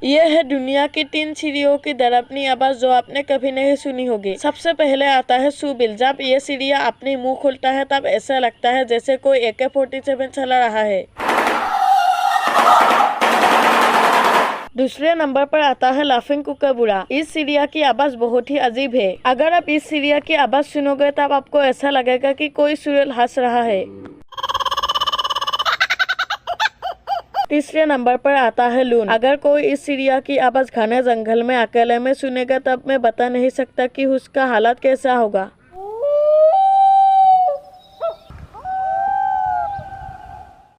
ये है दुनिया की 3 चिड़ियों की दरअपनी आवाज जो आपने कभी नहीं सुनी होगी। सबसे पहले आता है सुबिल। जब ये चिड़िया अपनी मुंह खोलता है तब ऐसा लगता है जैसे कोई AK-47 चला रहा है। दूसरे नंबर पर आता है लाफिंग कुकाबुरा। इस चिड़िया की आवाज बहुत ही अजीब है। अगर आप इस चिड़िया की आवाज सुनोगे तब आपको ऐसा लगेगा कि कोई चुड़ैल हंस रहा है। तीसरे नंबर पर आता है लून। अगर कोई इस चिड़िया की आवाज घने जंगल में अकेले में सुनेगा तब मैं बता नहीं सकता कि उसका हालत कैसा होगा।